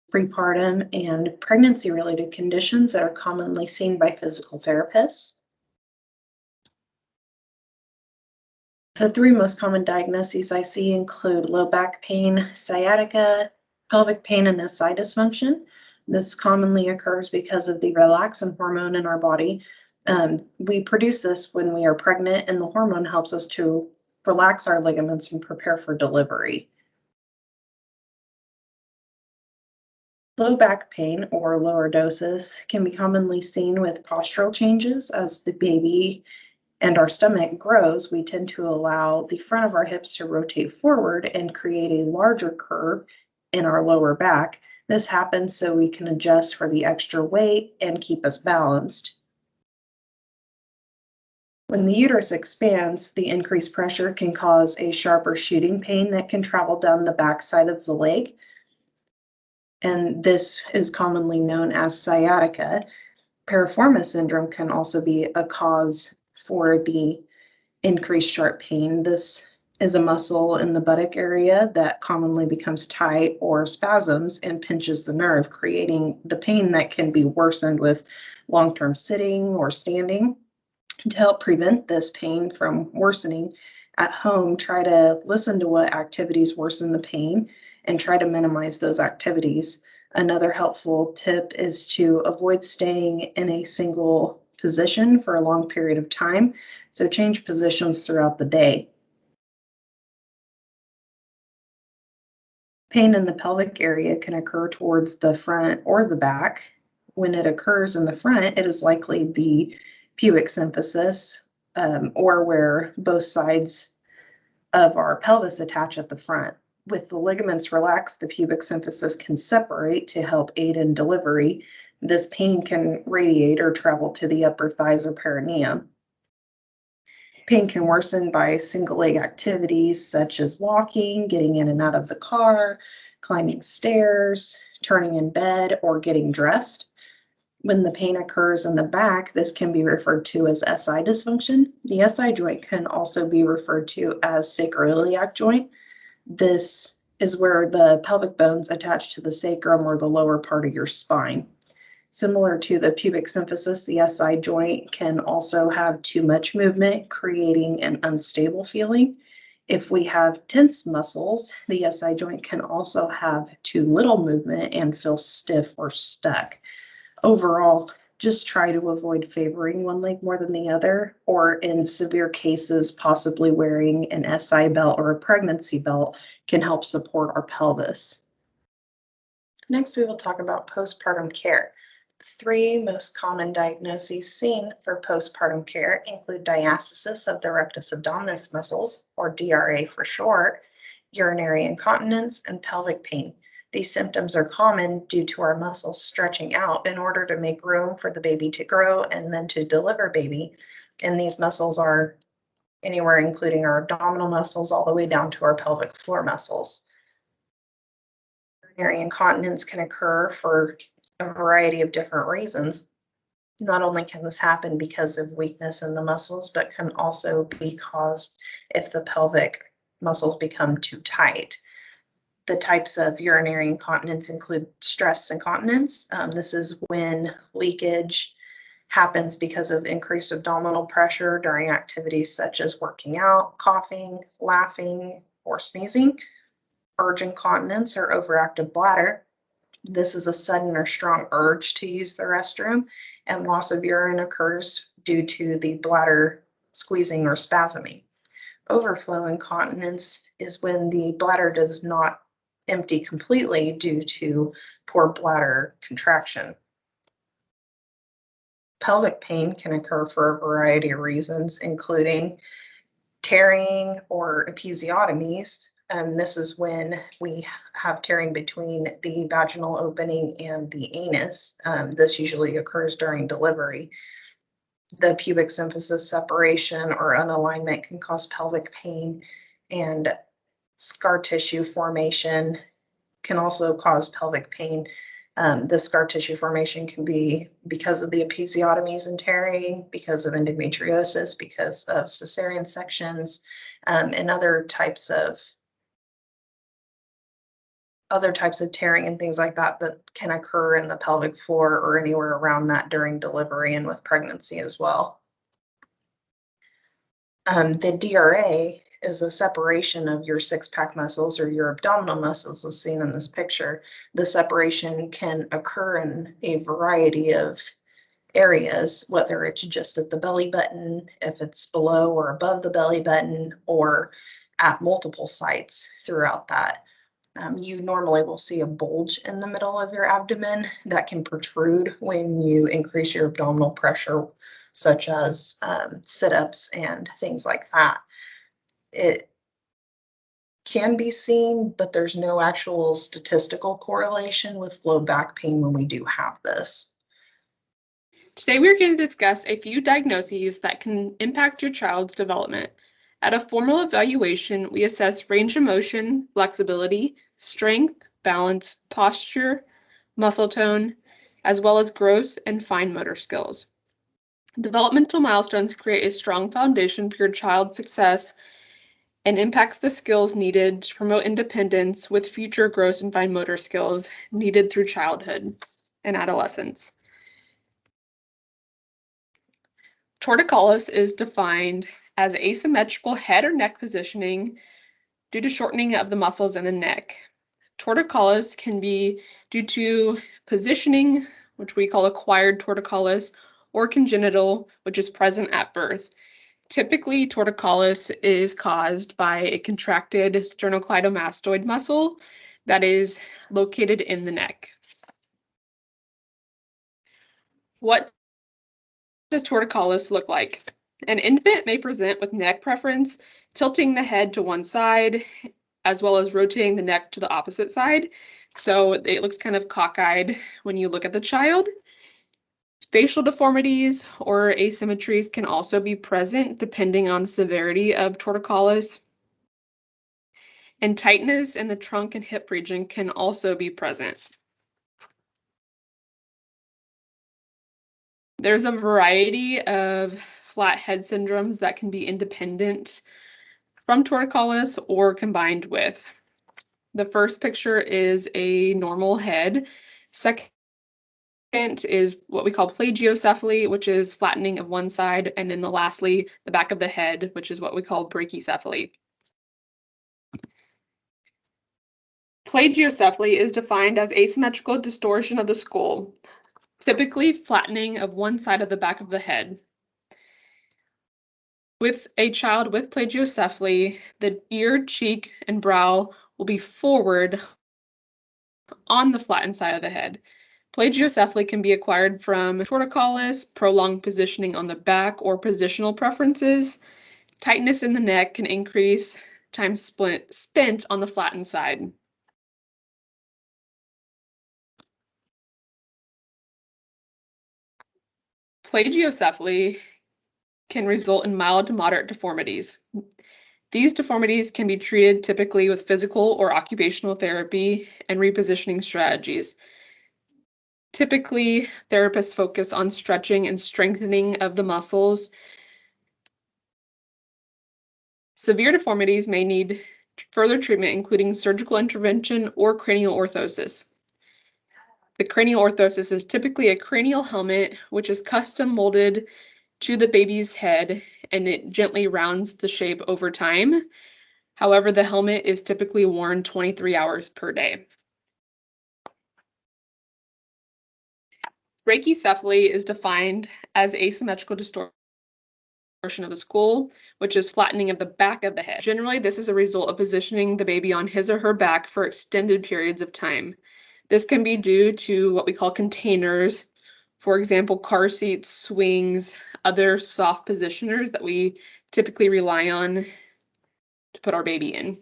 prepartum, and pregnancy-related conditions that are commonly seen by physical therapists. The three most common diagnoses I see include low back pain, sciatica, pelvic pain, and SI dysfunction. This commonly occurs because of the relaxin hormone in our body. We produce this when we are pregnant, and the hormone helps us to relax our ligaments and prepare for delivery. Low back pain or lordosis can be commonly seen with postural changes. As the baby and our stomach grows, we tend to allow the front of our hips to rotate forward and create a larger curve in our lower back. This happens so we can adjust for the extra weight and keep us balanced. When the uterus expands, the increased pressure can cause a sharper shooting pain that can travel down the backside of the leg. And this is commonly known as sciatica. Piriformis syndrome can also be a cause for the increased sharp pain. This is a muscle in the buttock area that commonly becomes tight or spasms and pinches the nerve, creating the pain that can be worsened with long-term sitting or standing. To help prevent this pain from worsening at home, try to listen to what activities worsen the pain and try to minimize those activities. Another helpful tip is to avoid staying in a single position for a long period of time, so change positions throughout the day. Pain in the pelvic area can occur towards the front or the back. When it occurs in the front, it is likely the pubic symphysis, or where both sides of our pelvis attach at the front. With the ligaments relaxed, the pubic symphysis can separate to help aid in delivery. This pain can radiate or travel to the upper thighs or perineum. Pain can worsen by single leg activities such as walking, getting in and out of the car, climbing stairs, turning in bed, or getting dressed. When the pain occurs in the back, this can be referred to as SI dysfunction. The SI joint can also be referred to as sacroiliac joint. This is where the pelvic bones attach to the sacrum or the lower part of your spine. Similar to the pubic symphysis, the SI joint can also have too much movement, creating an unstable feeling. If we have tense muscles, the SI joint can also have too little movement and feel stiff or stuck. Overall, just try to avoid favoring one leg more than the other, or in severe cases, possibly wearing an SI belt or a pregnancy belt can help support our pelvis. Next, we will talk about postpartum care. The three most common diagnoses seen for postpartum care include diastasis of the rectus abdominis muscles, or DRA for short, urinary incontinence, and pelvic pain. These symptoms are common due to our muscles stretching out in order to make room for the baby to grow and then to deliver baby. And these muscles are anywhere including our abdominal muscles all the way down to our pelvic floor muscles. Urinary incontinence can occur for a variety of different reasons. Not only can this happen because of weakness in the muscles, but can also be caused if the pelvic muscles become too tight. The types of urinary incontinence include stress incontinence. This is when leakage happens because of increased abdominal pressure during activities such as working out, coughing, laughing, or sneezing. Urge incontinence or overactive bladder. This is a sudden or strong urge to use the restroom, and loss of urine occurs due to the bladder squeezing or spasming. Overflow incontinence is when the bladder does not empty completely due to poor bladder contraction. Pelvic pain can occur for a variety of reasons, including tearing or episiotomies, and this is when we have tearing between the vaginal opening and the anus. This usually occurs during delivery. The pubic symphysis separation or unalignment can cause pelvic pain, and scar tissue formation can also cause pelvic pain. The scar tissue formation can be because of the episiotomies and tearing, because of endometriosis, because of cesarean sections, and other types of other types of tearing and things like that that can occur in the pelvic floor or anywhere around that during delivery and with pregnancy as well. The DRA is a separation of your six-pack muscles or your abdominal muscles as seen in this picture. The separation can occur in a variety of areas, whether it's just at the belly button, if it's below or above the belly button, or at multiple sites throughout that. You normally will see a bulge in the middle of your abdomen that can protrude when you increase your abdominal pressure, such as sit-ups and things like that. It can be seen, but there's no actual statistical correlation with low back pain when we do have this. Today we're going to discuss a few diagnoses that can impact your child's development. At a formal evaluation, we assess range of motion, flexibility, strength, balance, posture, muscle tone, as well as gross and fine motor skills. Developmental milestones create a strong foundation for your child's success and impacts the skills needed to promote independence with future gross and fine motor skills needed through childhood and adolescence. Torticollis is defined as asymmetrical head or neck positioning due to shortening of the muscles in the neck. Torticollis can be due to positioning, which we call acquired torticollis, or congenital, which is present at birth. Typically, torticollis is caused by a contracted sternocleidomastoid muscle that is located in the neck. What does torticollis look like? An infant may present with neck preference, tilting the head to one side, as well as rotating the neck to the opposite side. So it looks kind of cockeyed when you look at the child. Facial deformities or asymmetries can also be present depending on the severity of torticollis. And tightness in the trunk and hip region can also be present. There's a variety of flat head syndromes that can be independent from torticollis or combined with. The first picture is a normal head. Second is what we call plagiocephaly, which is flattening of one side, and then lastly, the back of the head, which is what we call brachycephaly. Plagiocephaly is defined as asymmetrical distortion of the skull, typically flattening of one side of the back of the head. With a child with plagiocephaly, the ear, cheek, and brow will be forward on the flattened side of the head. Plagiocephaly can be acquired from torticollis, prolonged positioning on the back, or positional preferences. Tightness in the neck can increase time spent on the flattened side. Plagiocephaly can result in mild to moderate deformities. These deformities can be treated typically with physical or occupational therapy and repositioning strategies. Typically, therapists focus on stretching and strengthening of the muscles. Severe deformities may need further treatment, including surgical intervention or cranial orthosis. The cranial orthosis is typically a cranial helmet, which is custom molded to the baby's head, and it gently rounds the shape over time. However, the helmet is typically worn 23 hours per day. Brachycephaly is defined as asymmetrical distortion of the skull, which is flattening of the back of the head. Generally, this is a result of positioning the baby on his or her back for extended periods of time. This can be due to what we call containers, for example, car seats, swings, other soft positioners that we typically rely on to put our baby in.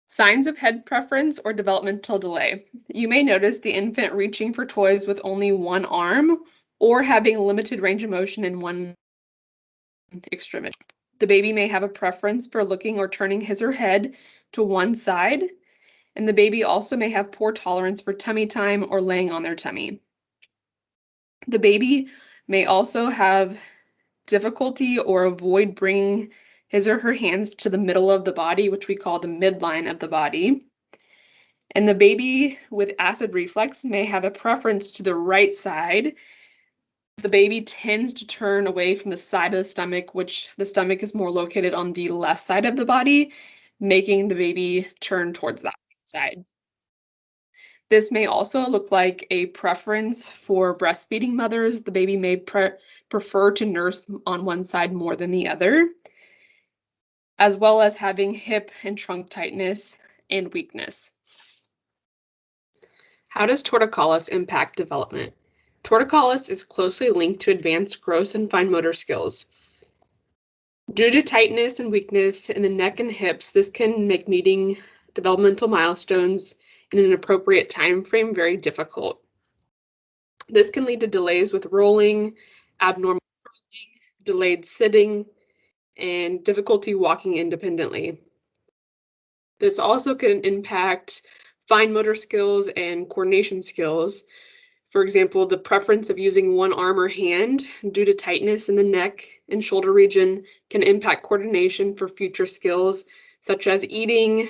Signs of head preference or developmental delay. You may notice the infant reaching for toys with only one arm or having limited range of motion in one extremity. The baby may have a preference for looking or turning his or her head to one side, and the baby also may have poor tolerance for tummy time or laying on their tummy. The baby may also have difficulty or avoid bringing his or her hands to the middle of the body, which we call the midline of the body. And the baby with acid reflux may have a preference to the right side. The baby tends to turn away from the side of the stomach, which the stomach is more located on the left side of the body, making the baby turn towards that side. This may also look like a preference for breastfeeding mothers. The baby may prefer to nurse on one side more than the other, as well as having hip and trunk tightness and weakness. How does torticollis impact development? Torticollis is closely linked to advanced gross and fine motor skills. Due to tightness and weakness in the neck and hips, this can make meeting developmental milestones in an appropriate time frame very difficult. This can lead to delays with rolling, abnormal rolling, delayed sitting, and difficulty walking independently. This also can impact fine motor skills and coordination skills. For example, the preference of using one arm or hand due to tightness in the neck and shoulder region can impact coordination for future skills such as eating,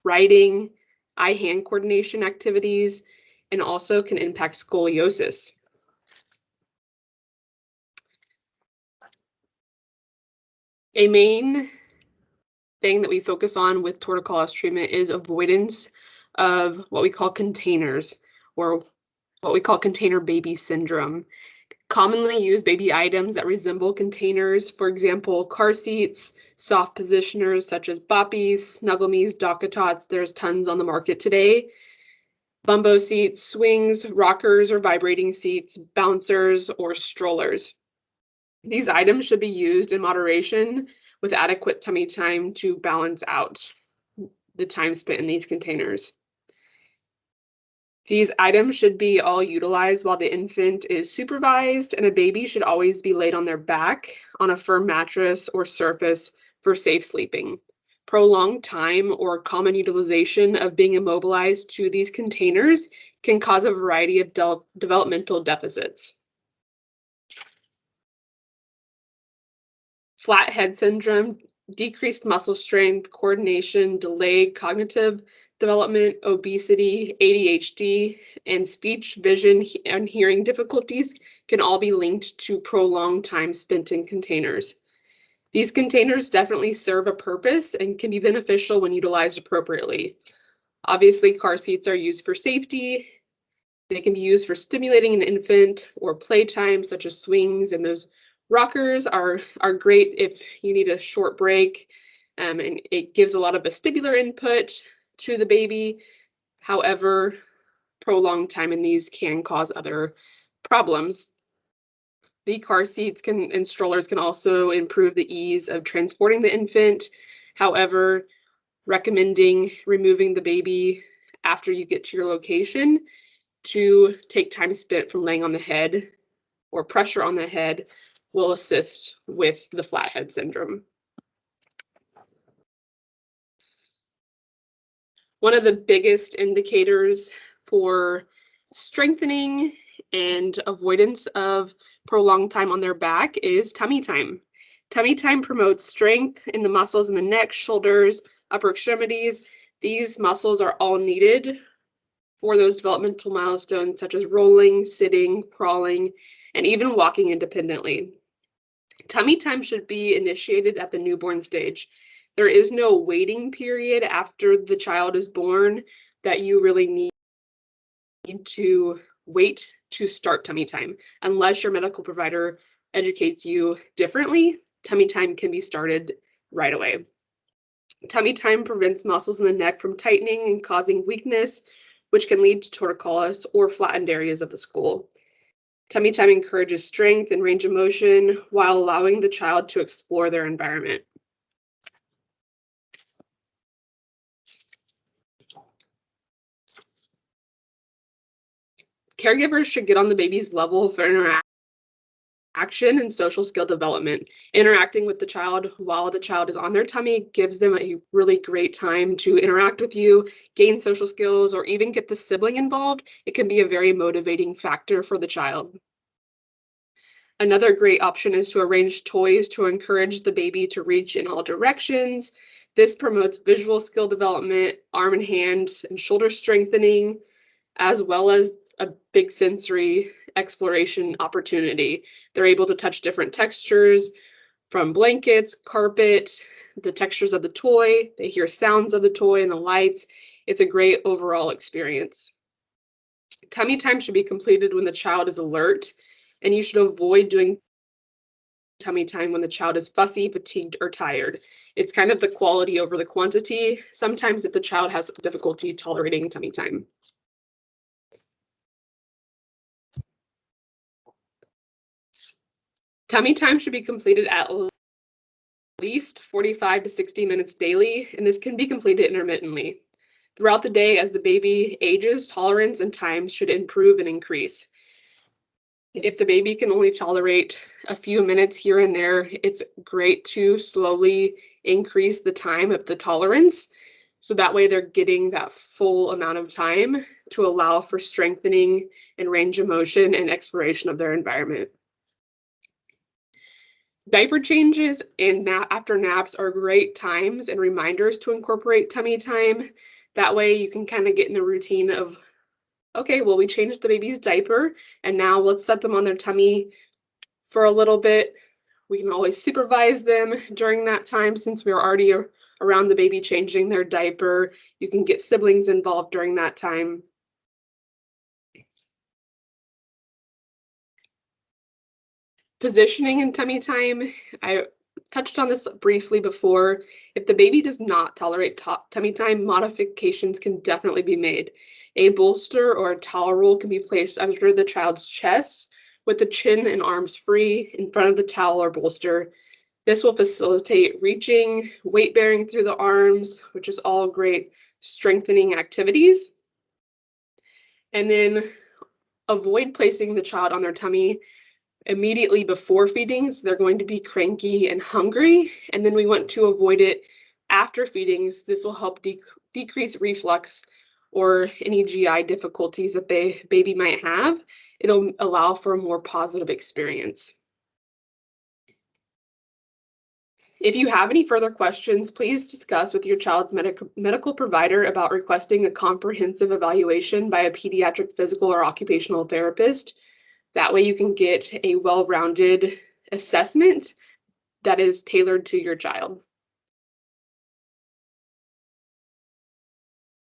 writing, eye-hand coordination activities, and also can impact scoliosis. A main thing that we focus on with torticollis treatment is avoidance of what we call containers, or what we call container baby syndrome. Commonly used baby items that resemble containers, for example, car seats, soft positioners such as boppies, snuggle-me's, DockATots, there's tons on the market today, bumbo seats, swings, rockers or vibrating seats, bouncers, or strollers. These items should be used in moderation with adequate tummy time to balance out the time spent in these containers. These items should be all utilized while the infant is supervised, and a baby should always be laid on their back on a firm mattress or surface for safe sleeping. Prolonged time or common utilization of being immobilized to these containers can cause a variety of developmental deficits. Flat head syndrome, decreased muscle strength, coordination, delayed cognitive development, obesity, ADHD, and speech, vision, and hearing difficulties can all be linked to prolonged time spent in containers. These containers definitely serve a purpose and can be beneficial when utilized appropriately. Obviously, car seats are used for safety. They can be used for stimulating an infant or playtime, such as swings, and those rockers are great if you need a short break, and it gives a lot of vestibular input to the baby. However, prolonged time in these can cause other problems. The car seats and strollers can also improve the ease of transporting the infant. However, recommending removing the baby after you get to your location to take time spent from laying on the head or pressure on the head will assist with the flathead syndrome. One of the biggest indicators for strengthening and avoidance of prolonged time on their back is tummy time. Tummy time promotes strength in the muscles in the neck, shoulders, upper extremities. These muscles are all needed for those developmental milestones such as rolling, sitting, crawling, and even walking independently. Tummy time should be initiated at the newborn stage. There is no waiting period after the child is born that you really need to wait to start tummy time. Unless your medical provider educates you differently, tummy time can be started right away. Tummy time prevents muscles in the neck from tightening and causing weakness, which can lead to torticollis or flattened areas of the skull. Tummy time encourages strength and range of motion while allowing the child to explore their environment. Caregivers should get on the baby's level for interaction and social skill development. Interacting with the child while the child is on their tummy gives them a really great time to interact with you, gain social skills, or even get the sibling involved. It can be a very motivating factor for the child. Another great option is to arrange toys to encourage the baby to reach in all directions. This promotes visual skill development, arm and hand and shoulder strengthening, as well as a big sensory exploration opportunity. They're able to touch different textures from blankets, carpet, the textures of the toy. They hear sounds of the toy and the lights. It's a great overall experience. Tummy time should be completed when the child is alert, and you should avoid doing tummy time when the child is fussy, fatigued, or tired. It's kind of the quality over the quantity. Sometimes if the child has difficulty tolerating tummy time. Tummy time should be completed at least 45 to 60 minutes daily, and this can be completed intermittently. Throughout the day, as the baby ages, tolerance and time should improve and increase. If the baby can only tolerate a few minutes here and there, it's great to slowly increase the time of the tolerance. So that way they're getting that full amount of time to allow for strengthening and range of motion and exploration of their environment. Diaper changes and after naps are great times and reminders to incorporate tummy time. That way you can kind of get in the routine of, okay, well, we changed the baby's diaper and now let's set them on their tummy for a little bit. We can always supervise them during that time since we're already around the baby changing their diaper. You can get siblings involved during that time. Positioning and tummy time, I touched on this briefly before. If the baby does not tolerate tummy time, modifications can definitely be made. A bolster or a towel roll can be placed under the child's chest with the chin and arms free in front of the towel or bolster. This will facilitate reaching, weight bearing through the arms, which is all great strengthening activities. And then avoid placing the child on their tummy immediately before feedings. They're going to be cranky and hungry, and then we want to avoid it after feedings. This will help decrease reflux or any GI difficulties that the baby might have. It'll allow for a more positive experience. If you have any further questions, please discuss with your child's medical provider about requesting a comprehensive evaluation by a pediatric physical or occupational therapist. That way you can get a well-rounded assessment that is tailored to your child.